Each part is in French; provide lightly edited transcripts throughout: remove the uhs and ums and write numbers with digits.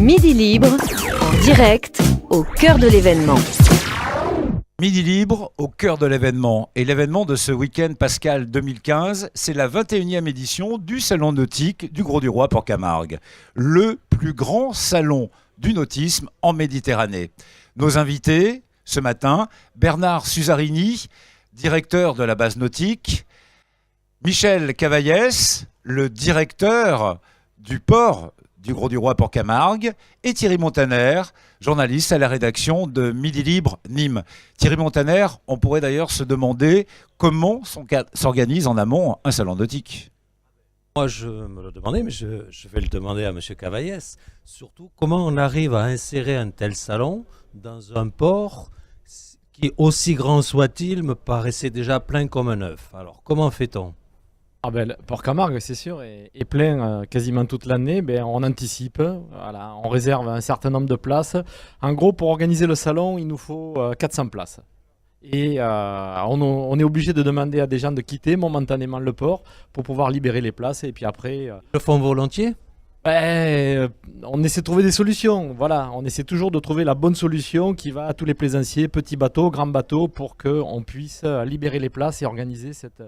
Midi Libre, en direct, au cœur de l'événement. Midi Libre, au cœur de l'événement. Et l'événement de ce week-end Pascal 2015, c'est la 21e édition du Salon nautique du Grau-du-Roi Port-Camargue. Le plus grand salon du nautisme en Méditerranée. Nos invités, ce matin, Bernard Susarini, directeur de la base nautique, Michel Cavaillès, le directeur du port du Grau-du-Roi Port-Camargue, et Thierry Montaner, journaliste à la rédaction de Midi Libre Nîmes. Thierry Montaner, on pourrait d'ailleurs se demander comment s'organise en amont un salon nautique. Moi, je me le demandais, mais je vais le demander à M. Cavaillès. Surtout, comment on arrive à insérer un tel salon dans un port qui, aussi grand soit-il, me paraissait déjà plein comme un œuf. Alors, comment fait-on ? Le Port-Camargue, c'est sûr, est plein quasiment toute l'année. On anticipe, voilà, on réserve un certain nombre de places. En gros, pour organiser le salon, il nous faut 400 places. Et on est obligé de demander à des gens de quitter momentanément le port pour pouvoir libérer les places. Et puis après... Le font volontiers ? On essaie de trouver des solutions. Voilà, on essaie toujours de trouver la bonne solution qui va à tous les plaisanciers, petits bateaux, grands bateaux, pour qu'on puisse libérer les places et organiser cette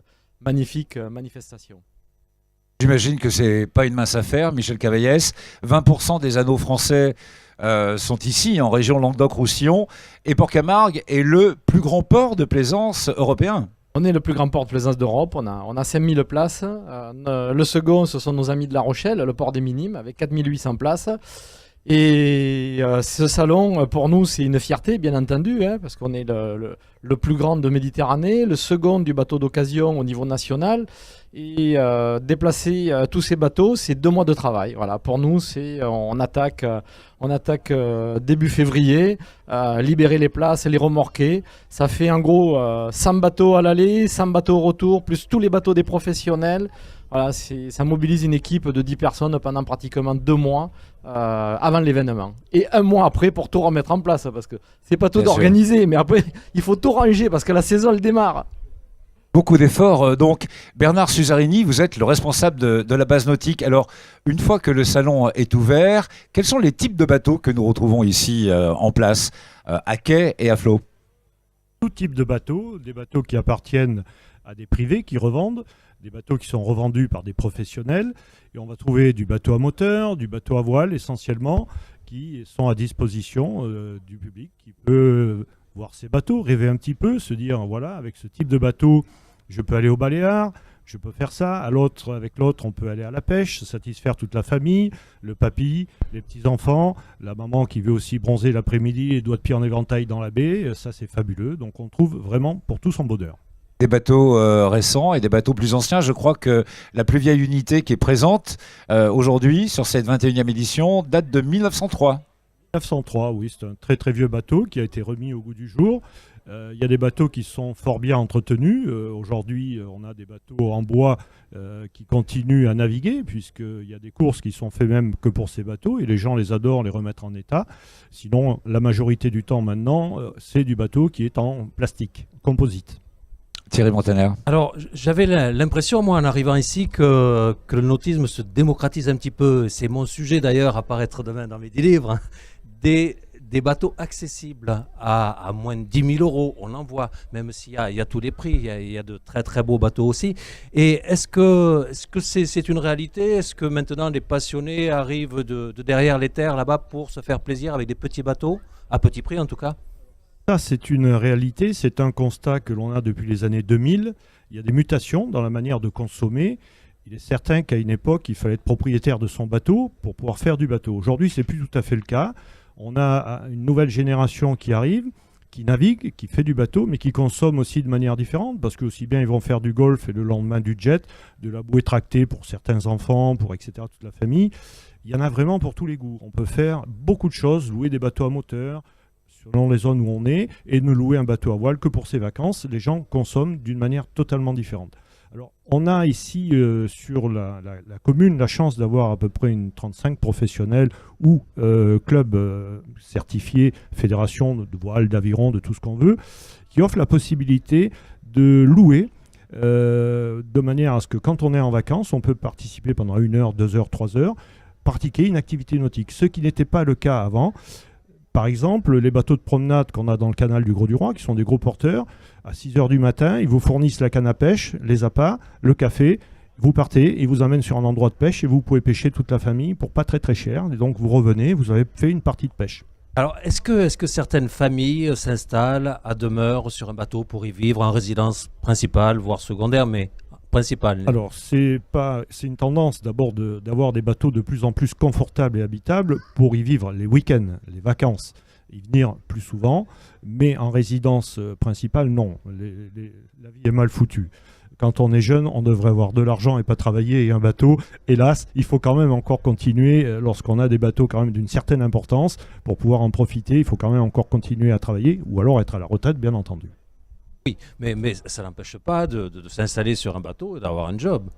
magnifique manifestation. J'imagine que c'est pas une mince affaire, Michel Cavaillès. 20% des anneaux français sont ici, en région Languedoc-Roussillon, et Port-Camargue est le plus grand port de plaisance européen. On est le plus grand port de plaisance d'Europe, on a 5000 places. Le second, ce sont nos amis de La Rochelle, le port des Minimes, avec 4800 places. Et ce salon, pour nous, c'est une fierté, bien entendu, parce qu'on est le plus grand de Méditerranée, le second du bateau d'occasion au niveau national. Et déplacer tous ces bateaux, c'est 2 mois de travail. Voilà, pour nous, on attaque début février, libérer les places, les remorquer. Ça fait en gros 100 bateaux à l'aller, 100 bateaux au retour, plus tous les bateaux des professionnels. Voilà, ça mobilise une équipe de 10 personnes pendant pratiquement 2 mois avant l'événement. Et 1 mois après pour tout remettre en place, parce que c'est pas tout d'organiser, mais après, il faut tout ranger parce que la saison, elle démarre. Beaucoup d'efforts. Donc, Bernard Susarini, vous êtes le responsable de la base nautique. Alors, une fois que le salon est ouvert, quels sont les types de bateaux que nous retrouvons ici en place, à quai et à flot ? Tout type de bateaux, des bateaux qui appartiennent à des privés qui revendent, des bateaux qui sont revendus par des professionnels. Et on va trouver du bateau à moteur, du bateau à voile essentiellement, qui sont à disposition du public, qui peut voir ces bateaux, rêver un petit peu, se dire, voilà, avec ce type de bateau, je peux aller au Baléares, je peux faire ça. Avec l'autre, on peut aller à la pêche, satisfaire toute la famille, le papy, les petits-enfants, la maman qui veut aussi bronzer l'après-midi et doigts de pied en éventail dans la baie. Ça, c'est fabuleux. Donc, on trouve vraiment pour tout son bonheur. Des bateaux récents et des bateaux plus anciens. Je crois que la plus vieille unité qui est présente aujourd'hui sur cette 21e édition date de 1903. 1903, oui, c'est un très très vieux bateau qui a été remis au goût du jour. Il y a des bateaux qui sont fort bien entretenus. Aujourd'hui, on a des bateaux en bois qui continuent à naviguer, puisqu'il y a des courses qui sont faites même que pour ces bateaux, et les gens les adorent les remettre en état. Sinon, la majorité du temps maintenant, c'est du bateau qui est en plastique, composite. Thierry Montaner. Alors, j'avais l'impression, moi, en arrivant ici, que le nautisme se démocratise un petit peu. C'est mon sujet, d'ailleurs, à paraître demain dans Midi Libre. Des bateaux accessibles à moins de 10 000 €, on en voit, même s'il y a tous les prix, il y a de très très beaux bateaux aussi. Et est-ce que c'est une réalité ? Est-ce que maintenant les passionnés arrivent de derrière les terres là-bas pour se faire plaisir avec des petits bateaux, à petit prix en tout cas ? Ça, c'est une réalité, c'est un constat que l'on a depuis les années 2000. Il y a des mutations dans la manière de consommer. Il est certain qu'à une époque, il fallait être propriétaire de son bateau pour pouvoir faire du bateau. Aujourd'hui, ce n'est plus tout à fait le cas. On a une nouvelle génération qui arrive, qui navigue, qui fait du bateau, mais qui consomme aussi de manière différente, parce que aussi bien ils vont faire du golf et le lendemain du jet, de la bouée tractée pour certains enfants, pour etc., toute la famille. Il y en a vraiment pour tous les goûts. On peut faire beaucoup de choses, louer des bateaux à moteur, selon les zones où on est, et ne louer un bateau à voile que pour ses vacances. Les gens consomment d'une manière totalement différente. Alors, on a ici sur la commune la chance d'avoir à peu près une 35 professionnels ou clubs certifiés, fédérations de voile, d'aviron, de tout ce qu'on veut, qui offrent la possibilité de louer de manière à ce que quand on est en vacances, on peut participer pendant 1 heure, 2 heures, 3 heures, pratiquer une activité nautique, ce qui n'était pas le cas avant. Par exemple, les bateaux de promenade qu'on a dans le canal du Gros-du-Roi, qui sont des gros porteurs, à 6 h du matin, ils vous fournissent la canne à pêche, les appâts, le café. Vous partez, ils vous amènent sur un endroit de pêche et vous pouvez pêcher toute la famille pour pas très très cher. Et donc vous revenez, vous avez fait une partie de pêche. Alors, est-ce que certaines familles s'installent à demeure sur un bateau pour y vivre en résidence principale, voire secondaire, mais principale? Alors, c'est une tendance d'abord d'avoir des bateaux de plus en plus confortables et habitables pour y vivre les week-ends, les vacances, y venir plus souvent, mais en résidence principale, non. La vie est mal foutue. Quand on est jeune, on devrait avoir de l'argent et pas travailler et un bateau. Hélas, il faut quand même encore continuer, lorsqu'on a des bateaux quand même d'une certaine importance, pour pouvoir en profiter, il faut quand même encore continuer à travailler ou alors être à la retraite, bien entendu. Oui, mais ça n'empêche pas de s'installer sur un bateau et d'avoir un job.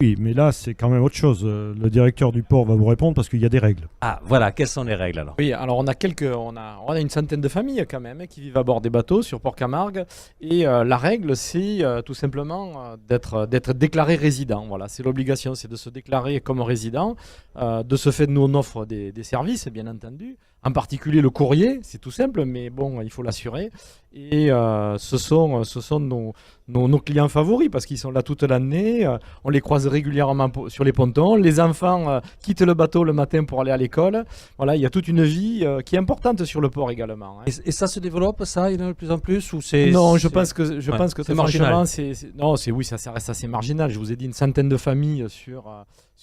Oui, mais là, c'est quand même autre chose. Le directeur du port va vous répondre parce qu'il y a des règles. Ah, voilà, quelles sont les règles alors? Oui, alors on a une centaine de familles quand même qui vivent à bord des bateaux sur Port-Camargue et la règle c'est tout simplement d'être déclaré résident. Voilà, c'est l'obligation, c'est de se déclarer comme résident. De ce fait, nous on offre des services, bien entendu. En particulier le courrier, c'est tout simple, mais bon, il faut l'assurer. Et ce sont nos clients favoris parce qu'ils sont là toute l'année. On les croise régulièrement sur les pontons. Les enfants quittent le bateau le matin pour aller à l'école. Voilà, il y a toute une vie qui est importante sur le port également. Hein. Et ça se développe, ça, il y en a de plus en plus ou c'est? Non, je pense que c'est très marginal. franchement, oui, ça reste assez marginal. Je vous ai dit une centaine de familles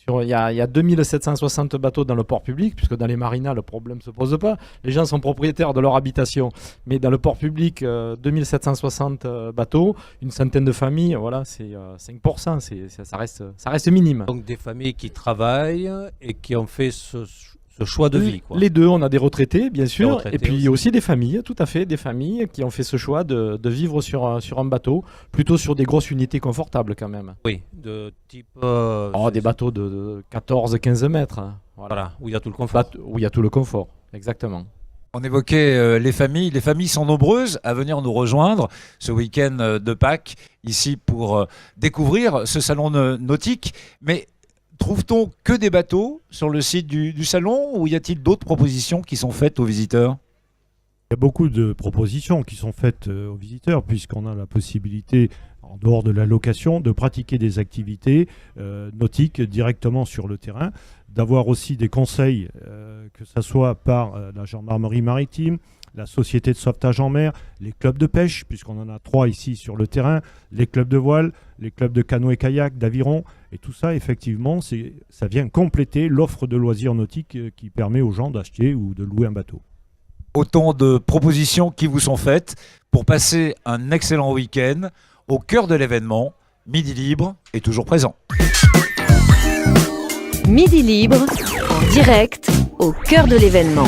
il y a 2760 bateaux dans le port public, puisque dans les marinas, le problème ne se pose pas. Les gens sont propriétaires de leur habitation. Mais dans le port public, 2760 bateaux, une centaine de familles, voilà, c'est 5%. Ça reste minime. Donc des familles qui travaillent et qui ont fait ce choix de vie, quoi. Les deux, on a des retraités, bien sûr, retraités et puis aussi. aussi des familles, tout à fait, des familles qui ont fait ce choix de vivre sur un bateau, plutôt sur des grosses unités confortables quand même. Oui, de type... Des bateaux de 14-15 mètres. Hein. Voilà, où il y a tout le confort. Où il y a tout le confort, exactement. On évoquait les familles. Les familles sont nombreuses à venir nous rejoindre ce week-end de Pâques, ici pour découvrir ce salon nautique. Mais trouve-t-on que des bateaux sur le site du salon ou y a-t-il d'autres propositions qui sont faites aux visiteurs? Il y a beaucoup de propositions qui sont faites aux visiteurs puisqu'on a la possibilité, en dehors de la location, de pratiquer des activités nautiques directement sur le terrain, d'avoir aussi des conseils, que ce soit par la gendarmerie maritime, la société de sauvetage en mer, les clubs de pêche, puisqu'on en a 3 ici sur le terrain, les clubs de voile, les clubs de canoë-kayak, d'aviron, et tout ça, effectivement, ça vient compléter l'offre de loisirs nautiques qui permet aux gens d'acheter ou de louer un bateau. Autant de propositions qui vous sont faites pour passer un excellent week-end au cœur de l'événement. Midi Libre est toujours présent. Midi Libre, en direct, au cœur de l'événement.